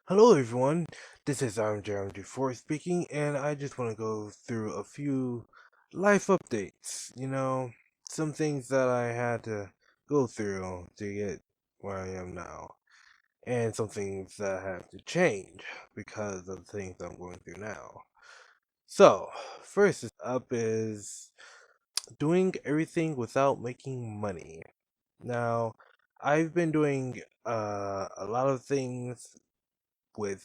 Hello everyone, this is RMJ4 speaking, and I just want to go through a few life updates. Some things that I had to go through to get where I am now, and some things that I have to change because of the things I'm going through now. So, first up is doing everything without making money. Now, I've been doing a lot of things with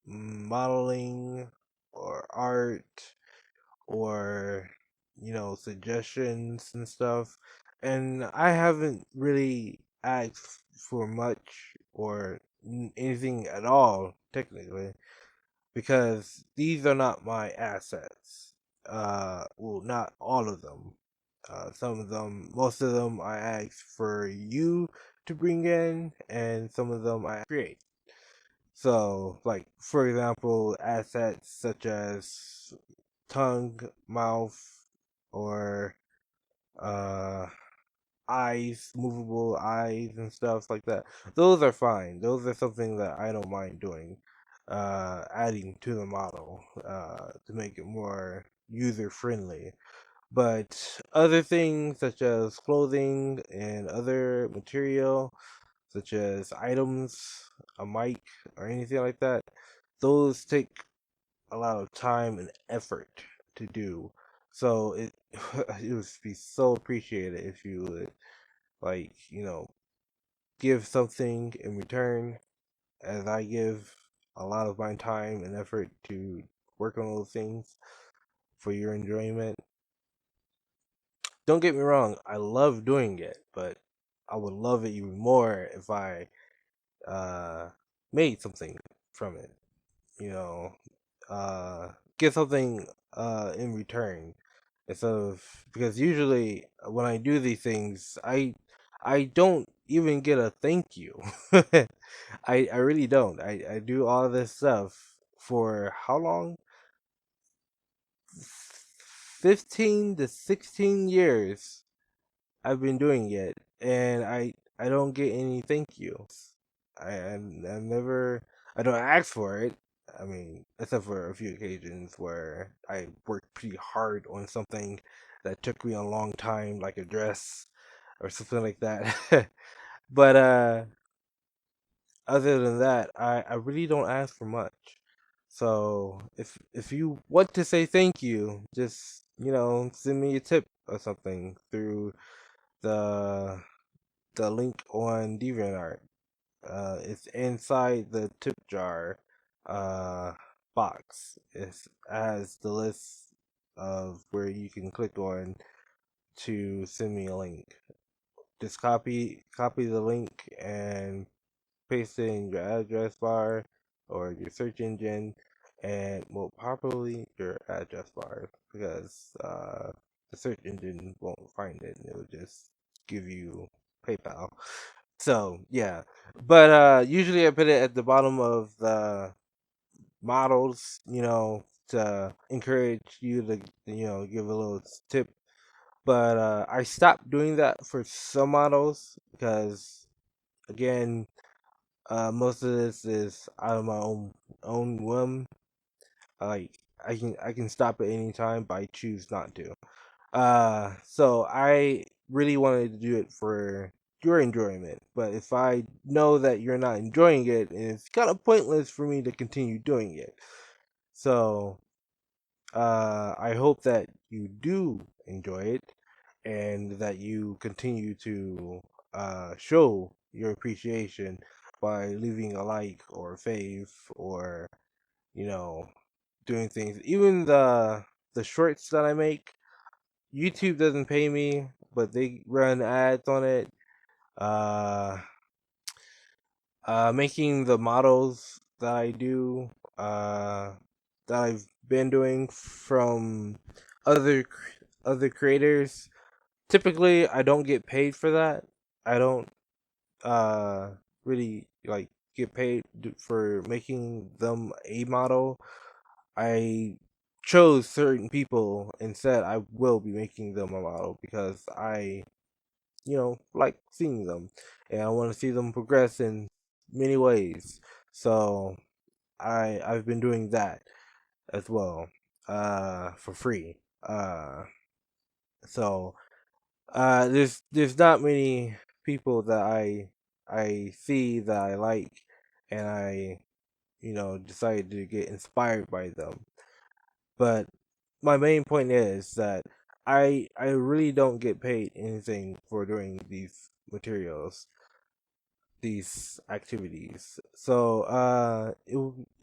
modeling or art or suggestions and stuff, and I haven't really asked for much or anything at all technically, because these are not my assets. Well, not all of them. Some of them, most of them I ask for you to bring in, and some of them I create. So, like, for example, assets such as tongue, mouth, or uh, eyes, movable eyes, and stuff like that. Those are fine. Those are something that I don't mind doing, adding to the model to make it more user friendly. But other things such as clothing and other material, such as items, a mic, or anything like that, those take a lot of time and effort to do. So it would be so appreciated if you would, like, give something in return, as I give a lot of my time and effort to work on those things for your enjoyment. Don't get me wrong, I love doing it, but I would love it even more if I uh made something from it. You know, get something in return, instead of, because usually when I do these things, I don't even get a thank you. I really don't. I do all this stuff for how long? 15 to 16 years I've been doing it, and I don't get any thank you. I never, I don't ask for it. I mean, except for a few occasions where I worked pretty hard on something that took me a long time, like a dress or something like that. But other than that, I really don't ask for much. So if you want to say thank you, just send me a tip or something through the the link on DeviantArt. It's inside the tip jar uh, box. It has the list of where you can click on to send me a link. Just copy the link and paste it in your address bar or your search engine, and well, probably your address bar, because the search engine won't find it, and it will just give you PayPal. So yeah, but usually I put it at the bottom of the models, to encourage you to give a little tip. But I stopped doing that for some models because, again, most of this is out of my own whim. Like, I can stop at any time, but I choose not to. So I really wanted to do it for your enjoyment, but if I know that you're not enjoying it, it's kind of pointless for me to continue doing it. So I hope that you do enjoy it, and that you continue to show your appreciation by leaving a like or a fave, or you know doing things. Even the shorts that I make, YouTube doesn't pay me, but they run ads on it. Uh, Making the models that I do, that I've been doing from other creators. Typically, I don't get paid for that. I don't uh really like get paid for making them a model. I chose certain people and said I will be making them a model because I, like seeing them, and I want to see them progress in many ways. So I've been doing that as well, for free. So there's not many people that I see that I like, and I decided to get inspired by them. But my main point is that I really don't get paid anything for doing these materials, these activities. So it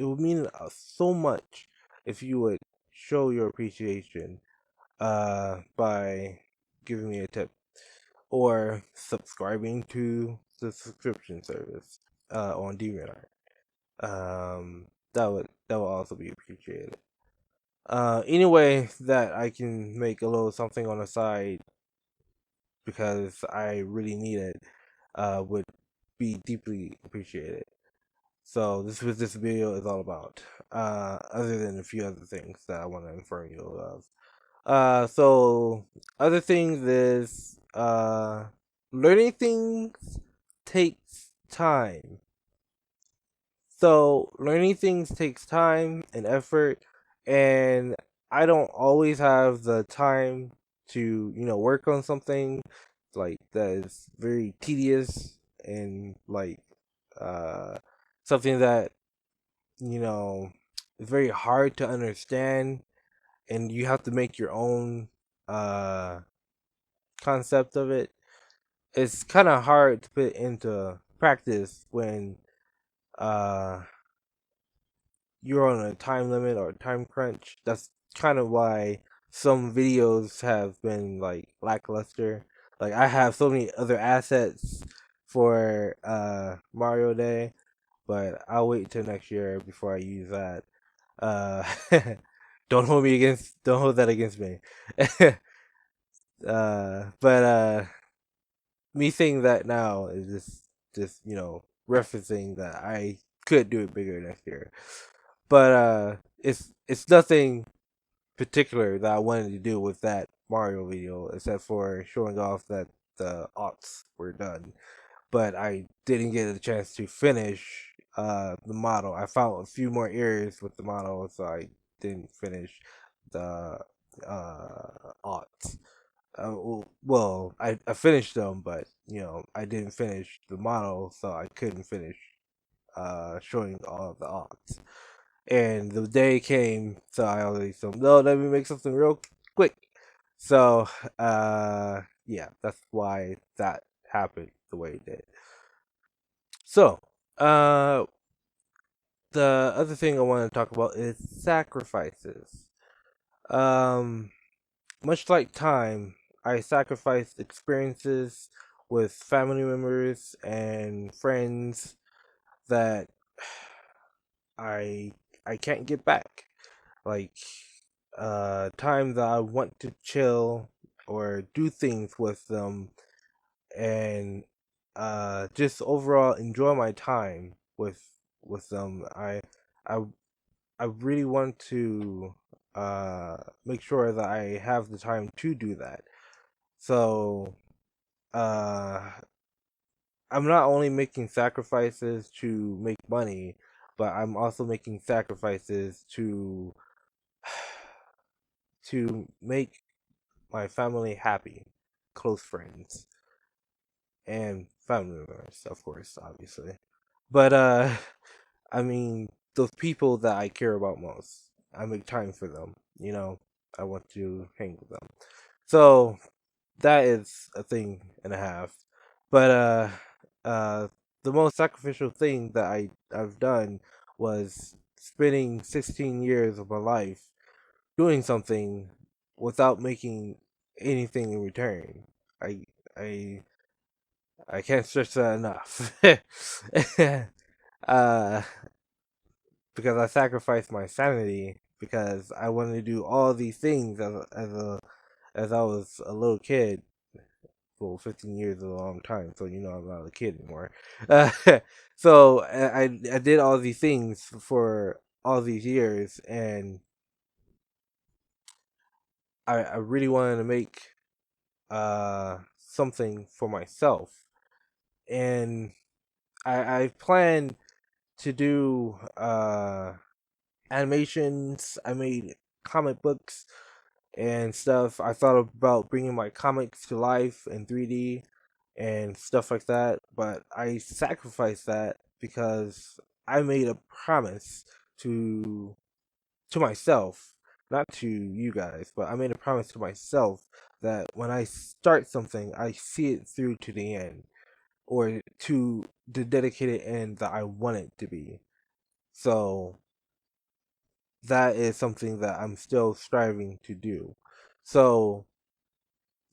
would mean so much if you would show your appreciation by giving me a tip or subscribing to the subscription service on DeviantArt. That would also be appreciated. Any way that I can make a little something on the side because I really need it would be deeply appreciated. So this is what this video is all about. Other than a few other things that I want to inform you of. So other things is learning things takes time. So learning things takes time and effort, and I don't always have the time to work on something like that is very tedious and like uh something that you know is very hard to understand, and you have to make your own uh concept of it. It's kind of hard to put into practice when uh you're on a time limit or time crunch. That's kind of why some videos have been like lackluster. Like I have so many other assets for Mario Day, but I'll wait till next year before I use that. Uh don't hold that against me. But me saying that now is just referencing that I could do it bigger next year. But it's nothing particular that I wanted to do with that Mario video, except for showing off that the aughts were done. But I didn't get a chance to finish the model. I found a few more errors with the model, so I didn't finish the aughts. I finished them, but I didn't finish the model, so I couldn't finish showing all of the aughts. And the day came, so I already said, no, let me make something real quick. So, yeah, that's why that happened the way it did. So, the other thing I want to talk about is sacrifices. Um, Much like time, I sacrificed experiences with family members and friends that I I can't get back. Like time that I want to chill or do things with them and just overall enjoy my time with them. I I really want to make sure that I have the time to do that. So uh I'm not only making sacrifices to make money, but I'm also making sacrifices to make my family happy, close friends, and family members, of course, obviously. But I mean, those people that I care about most, I make time for them. I want to hang with them. So that is a thing and a half. But uh, the most sacrificial thing that I've done was spending 16 years of my life doing something without making anything in return. I I I can't stress that enough. uh, because I sacrificed my sanity because I wanted to do all these things as I was a little kid. Well, 15 years is a long time, so I'm not a kid anymore. Uh, so I did all these things for all these years, and I really wanted to make something for myself, and I planned to do animations. I made comic books and stuff. I thought about bringing my comics to life in 3D and stuff like that, but I sacrificed that because I made a promise to myself, not to you guys, but I made a promise to myself that when I start something, I see it through to the end or to the dedicated end that I want it to be. So that is something that I'm still striving to do. So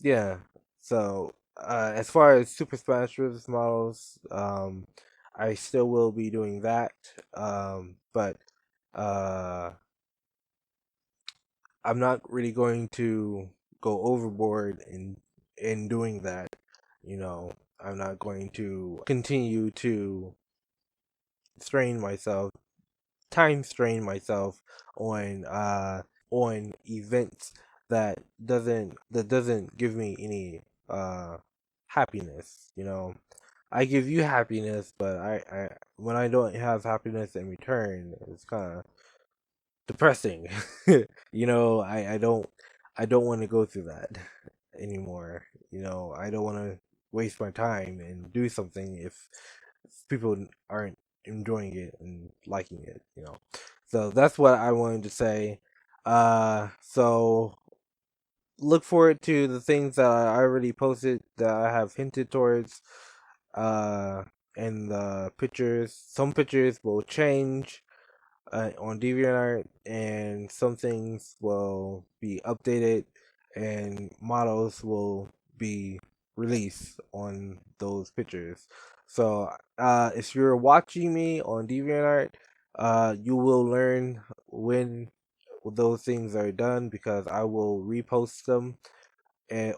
yeah. So as far as Super Smash Bros. Models, I still will be doing that. But uh, I'm not really going to go overboard in doing that. You know, I'm not going to continue to strain myself, time strain myself on events that doesn't give me any happiness. You know, I give you happiness, but I when I don't have happiness in return, it's kind of depressing. You know, I don't want to go through that anymore. You know, I don't want to waste my time and do something if people aren't enjoying it and liking it, you know. So that's what I wanted to say. So look forward to the things that I already posted that I have hinted towards uh in the pictures. Some pictures will change on DeviantArt, and some things will be updated, and models will be released on those pictures. So, if you're watching me on DeviantArt, you will learn when those things are done because I will repost them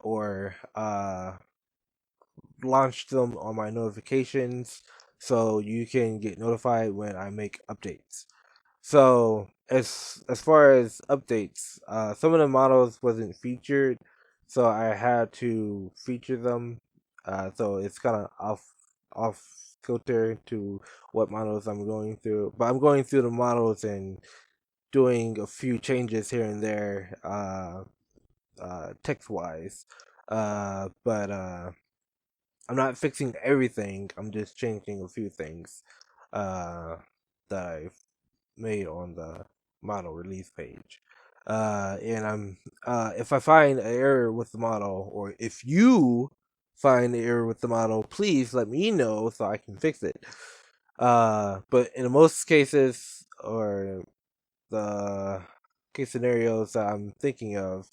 or launch them on my notifications so you can get notified when I make updates. So as far as updates, some of the models wasn't featured, so I had to feature them. So it's kind of off filter to what models I'm going through. But I'm going through the models and doing a few changes here and there, text wise. But I'm not fixing everything. I'm just changing a few things uh, that I've made on the model release page. And if I find an error with the model, or if you find an error with the model, please let me know so I can fix it. But in most cases, or the case scenarios that I'm thinking of,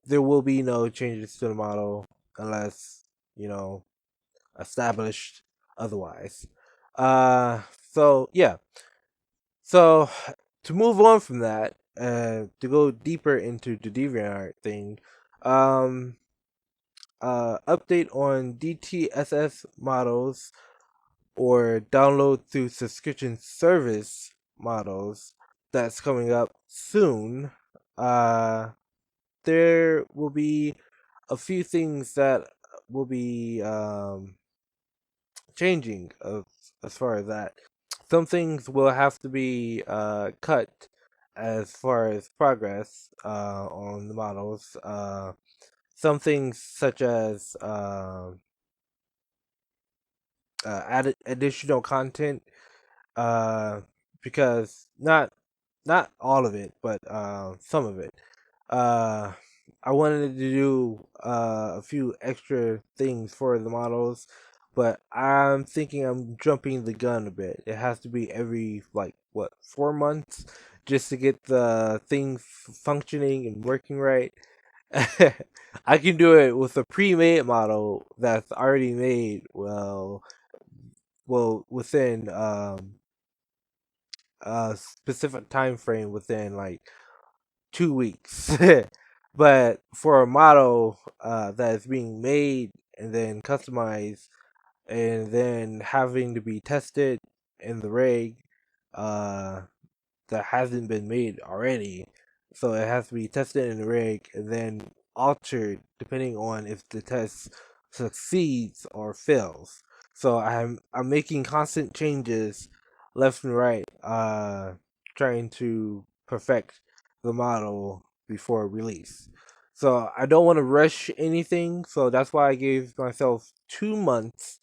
there will be no changes to the model unless, you know, established otherwise. Uh, so yeah. So to move on from that, to go deeper into the DeviantArt thing, um, update on DTSS models or download through subscription service models that's coming up soon. Uh, there will be a few things that will be changing as far as that. Some things will have to be cut as far as progress on the models. Some things such as added additional content, uh, because not all of it, but some of it. Uh, I wanted to do a few extra things for the models, but I'm thinking I'm jumping the gun a bit. It has to be every like what 4 months just to get the thing functioning and working right. I can do it with a pre-made model that's already made. Well, within a specific time frame within like 2 weeks. But for a model that is being made and then customized and then having to be tested in the rig uh, that hasn't been made already, so it has to be tested in the rig and then altered depending on if the test succeeds or fails. So I'm making constant changes left and right, trying to perfect the model before release. So I don't want to rush anything, so that's why I gave myself 2 months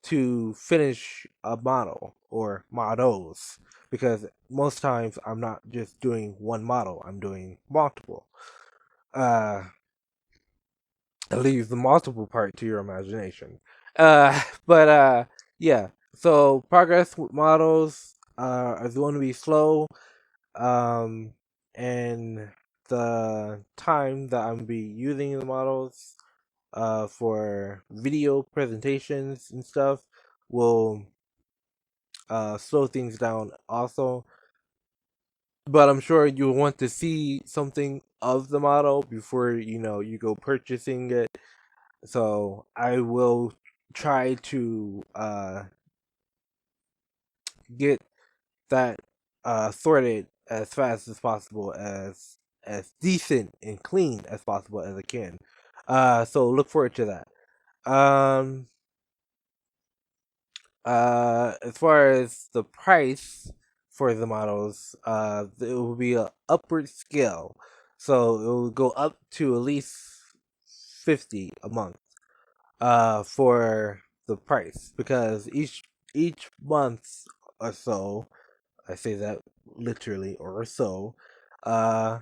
to finish a model or models, because most times I'm not just doing one model, I'm doing multiple. Uh, leave the multiple part to your imagination. But yeah. So progress with models is going to be slow, um, and the time that I'm gonna be using the models for video presentations and stuff will slow things down also. But I'm sure you'll want to see something of the model before you go purchasing it. So I will try to get that sorted as fast as possible, as decent and clean as possible as I can. So look forward to that. As far as the price for the models, it will be a upward scale, so it will go up to at least 50 a month. For the price, because each month or so, I say that literally or so, uh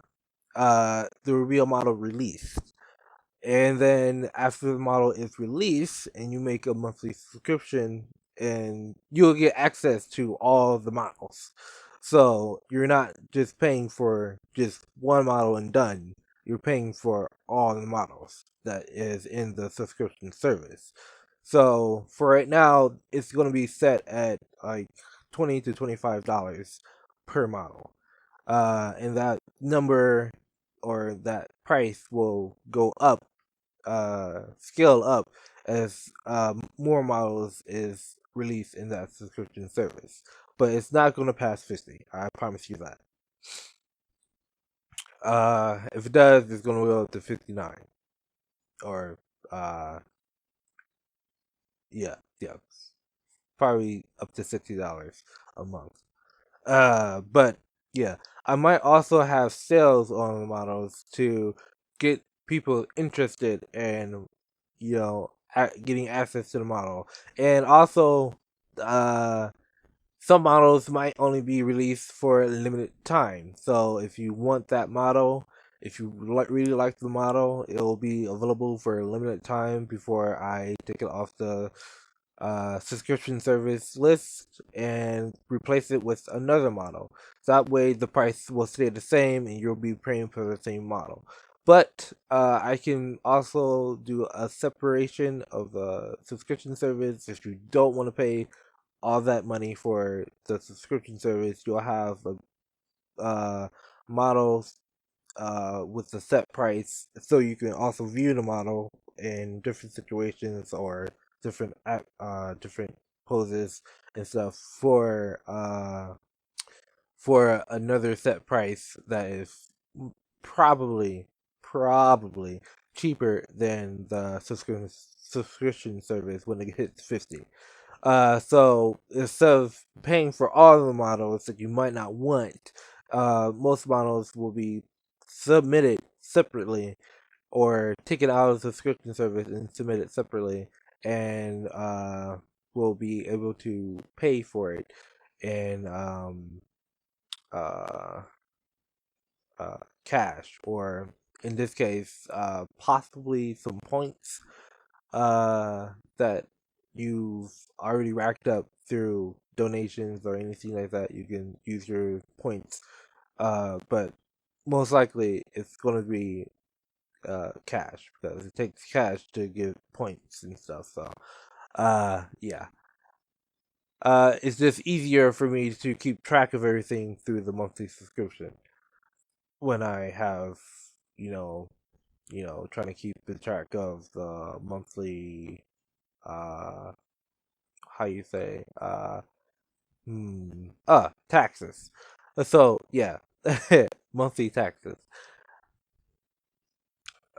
there will be a model released. And then after the model is released and you make a monthly subscription, and you'll get access to all the models. So you're not just paying for just one model and done. You're paying for all the models that is in the subscription service. So for right now, it's going to be set at like $20 to $25 per model. And that number or that price will go up, scale up as more models is released in that subscription service. But it's not going to pass 50. I promise you that. If it does, it's going to go up to 59, or uh, yeah, probably up to $60 a month. But yeah, I might also have sales on the models to get people interested in, getting access to the model. And also, uh, some models might only be released for a limited time. So if you want that model, if you really like the model, it will be available for a limited time before I take it off the subscription service list and replace it with another model. So that way the price will stay the same and you'll be paying for the same model. But I can also do a separation of the subscription service. If you don't want to pay all that money for the subscription service, you'll have models with a set price, so you can also view the model in different situations or different poses and stuff for another set price that is probably probably cheaper than the subscription service when it hits 50. So instead of paying for all of the models that you might not want, most models will be submitted separately or taken out of the subscription service and submitted separately, and will be able to pay for it in uh, cash, or in this case, possibly some points that you've already racked up through donations or anything like that. You can use your points, but most likely it's going to be cash, because it takes cash to give points and stuff. So, yeah. It's just easier for me to keep track of everything through the monthly subscription when I have, you know, trying to keep the track of the monthly, uh, how you say, taxes. So yeah, monthly taxes.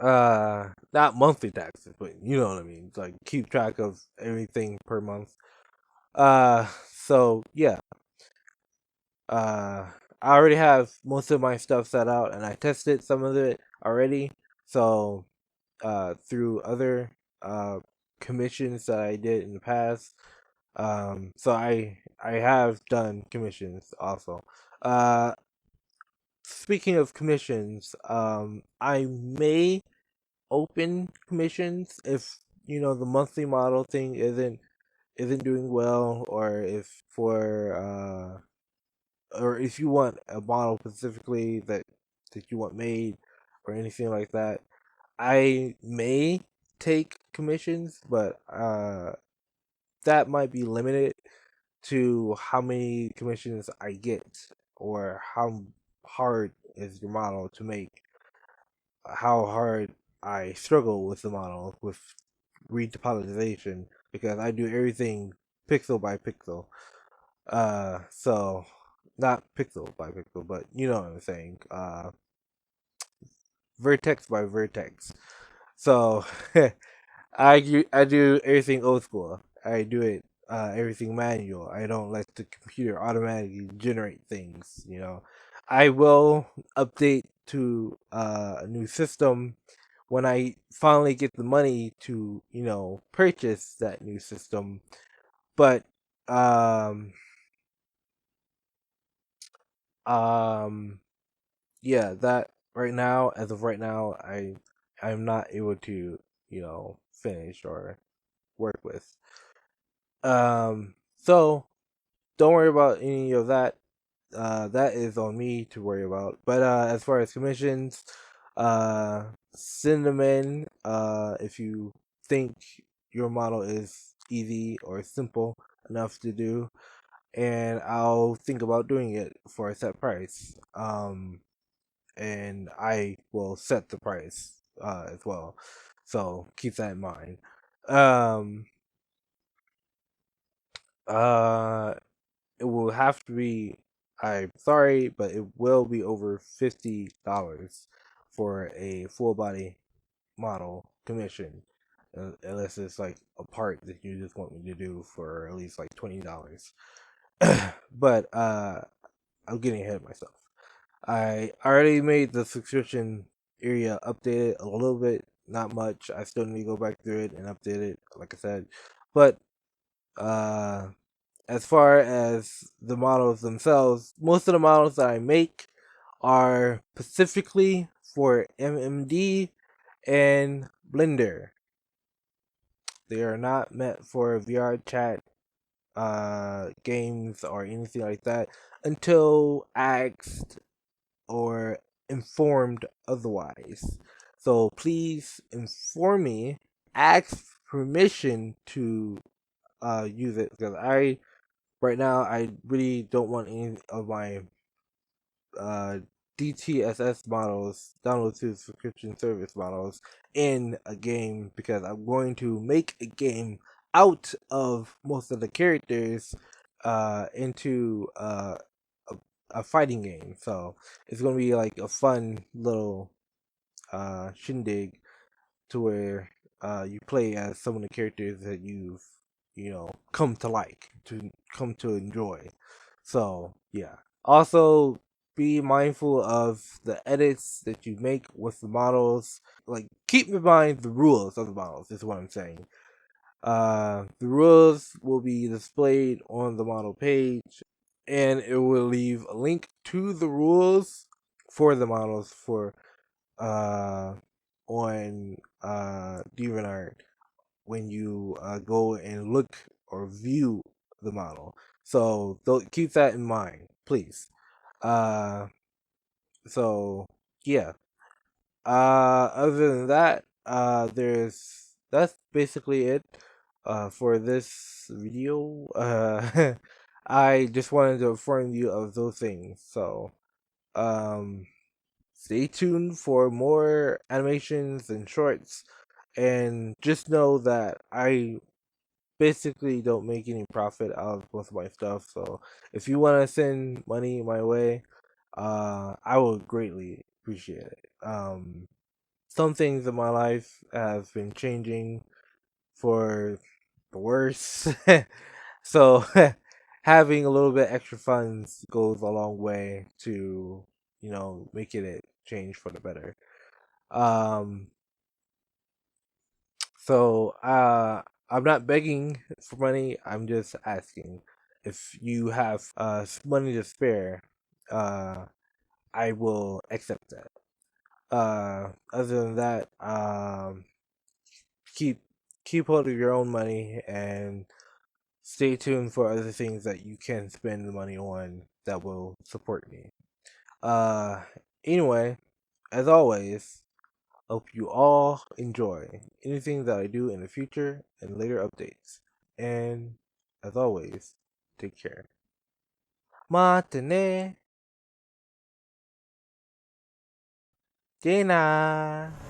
Not monthly taxes, but you know what I mean. It's like keep track of everything per month. So yeah. Uh, I already have most of my stuff set out, and I tested some of it already. So through other commissions that I did in the past. So I have done commissions also. Uh, Speaking of commissions, I may open commissions if the monthly model thing isn't doing well, or if or if you want a model specifically that you want made or anything like that. I may take commissions, but that might be limited to how many commissions I get, or how hard is your model to make, how hard I struggle with the model with retopolization, because I do everything pixel by pixel. So not pixel by pixel, but you know what I'm saying. Vertex by vertex. So I do everything old school. I do it everything manual. I don't let the computer automatically generate things. I will update to a new system when I finally get the money to purchase that new system. But um um yeah, that right now, as of right now, I'm not able to finish or work with. So don't worry about any of that. That is on me to worry about. But as far as commissions, send them in. If you think your model is easy or simple enough to do, and I'll think about doing it for a set price. And I will set the price as well. So keep that in mind. Um, uh, it will have to be. I'm sorry, but it will be over $50 for a full body model commission, unless it's like a part that you just want me to do for at least like $20. But I'm getting ahead of myself. I already made the subscription area updated a little bit, not much. I still need to go back through it and update it, like I said. But uh, as far as the models themselves, most of the models that I make are specifically for MMD and Blender. They are not meant for VR chat games or anything like that until asked or informed otherwise. So please inform me, ask permission to use it, because right now I really don't want any of my uh DTSS models, download to subscription service models, in a game, because I'm going to make a game out of most of the characters into a, a fighting game. So it's gonna be like a fun little shindig, to where you play as some of the characters that you've come to like, to come to enjoy. So yeah. Also, be mindful of the edits that you make with the models. Like, keep in mind the rules of the models, is what I'm saying. The rules will be displayed on the model page, and it will leave a link to the rules for the models for uh on DeviantArt when you go and look or view the model. So keep that in mind, please. Uh, so yeah. Other than that, that's basically it. For this video. I just wanted to inform you of those things. So, um, stay tuned for more animations and shorts, and just know that I basically don't make any profit out of most of my stuff. So if you want to send money my way, I would greatly appreciate it. Some things in my life have been changing for the worse. So having a little bit extra funds goes a long way to, making it change for the better. Um, so I'm not begging for money. I'm just asking if you have money to spare. Uh, I will accept that. Other than that, keep keep hold of your own money and stay tuned for other things that you can spend the money on that will support me. Uh, anyway, as always, hope you all enjoy anything that I do in the future and later updates. And as always, take care. Matane, Jena.